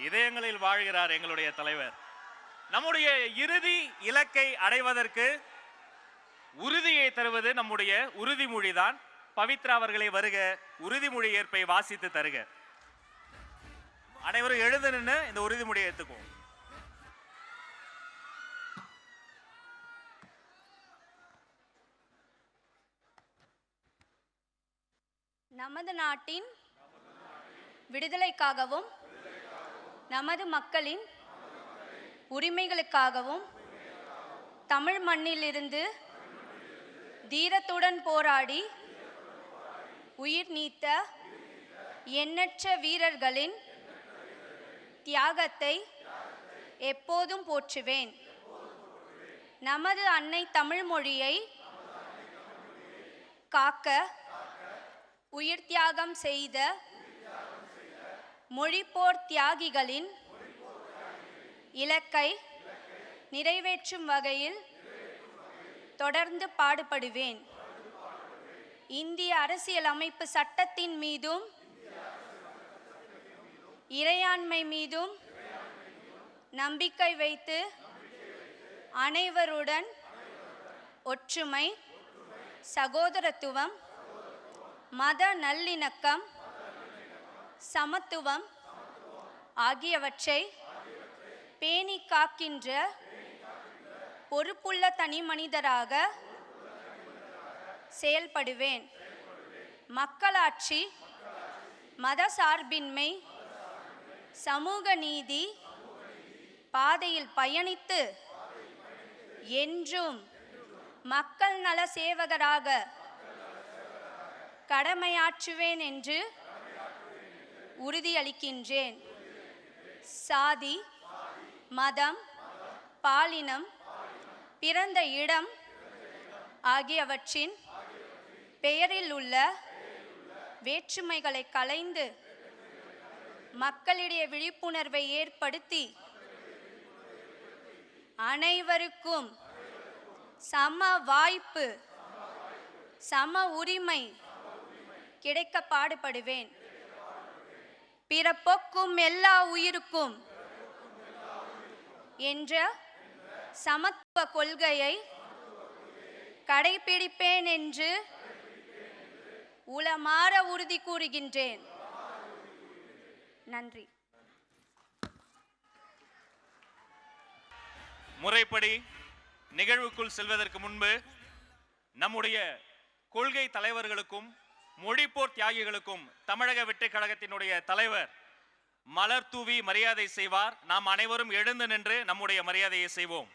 இதயங்களில் வாழ்கிறார் எங்களுடைய தலைவர். நம்முடைய இறுதி இலக்கை அடைவதற்கு உறுதியை தருவது நம்முடைய உறுதிமொழிதான். பவித்ரா அவர்களை வருக, உறுதிமொழி ஏற்பை வாசித்து தருக. அனைவரும் எழுந்து நின்று இந்த உறுதிமொழியை ஏற்றுக்குவோம். நமது நாட்டின் விடுதலைக்காகவும் நமது மக்களின் உரிமைகளுக்காகவும் தமிழ் மண்ணிலிருந்து தீரத்துடன் போராடி உயிர் நீத்த எண்ணற்ற வீரர்களின் தியாகத்தை எப்போதும் போற்றுவேன். நமது அன்னை தமிழ் மொழியை காக்க உயிர் தியாகம் செய்த மொழிப்போர் தியாகிகளின் இலக்கை நிறைவேற்றும் வகையில் தொடர்ந்து பாடுபடுவேன். இந்திய அரசியலமைப்பு சட்டத்தின் மீதும் இறையாண்மை மீதும் நம்பிக்கை வைத்து அனைவருடன் ஒற்றுமை, சகோதரத்துவம், மத நல்லிணக்கம், சமத்துவம் ஆகியவற்றை பேணி காக்கின்ற பொறுப்புள்ள தனி மனிதராக செயல்படுவேன். மக்களாட்சி, மத சார்பின்மை, சமூக நீதி பாதையில் பயணித்து என்றும் மக்கள் நல சேவகராக கடமையாற்றுவேன் என்று உறுதியளிக்கின்றேன். சாதி, மதம், பாலினம், பிறந்த இடம் ஆகியவற்றின் பெயரில் உள்ள வேற்றுமைகளை களைந்து மக்களிடையே விழிப்புணர்வை ஏற்படுத்தி அனைவருக்கும் சம வாய்ப்பு, சம உரிமை கிடைக்க பாடுபடுவேன். பிறப்பொக்கும் எல்லா உயிருக்கும் என்ற சமத்துவ கொள்கையை கடைபிடிப்பேன் என்று உளமாற உறுதி கூறுகின்றேன். நன்றி. முறைப்படி நிகழ்வுக்குள் செல்வதற்கு முன்பு நம்முடைய கொள்கை தலைவர்களுக்கும் மொழிப்போர் தியாகிகளுக்கும் தமிழக வெற்றிக் கழகத்தினுடைய தலைவர் மலர் தூவி மரியாதை செய்வார். நாம் அனைவரும் எழுந்து நின்று நம்முடைய மரியாதையை செய்வோம்.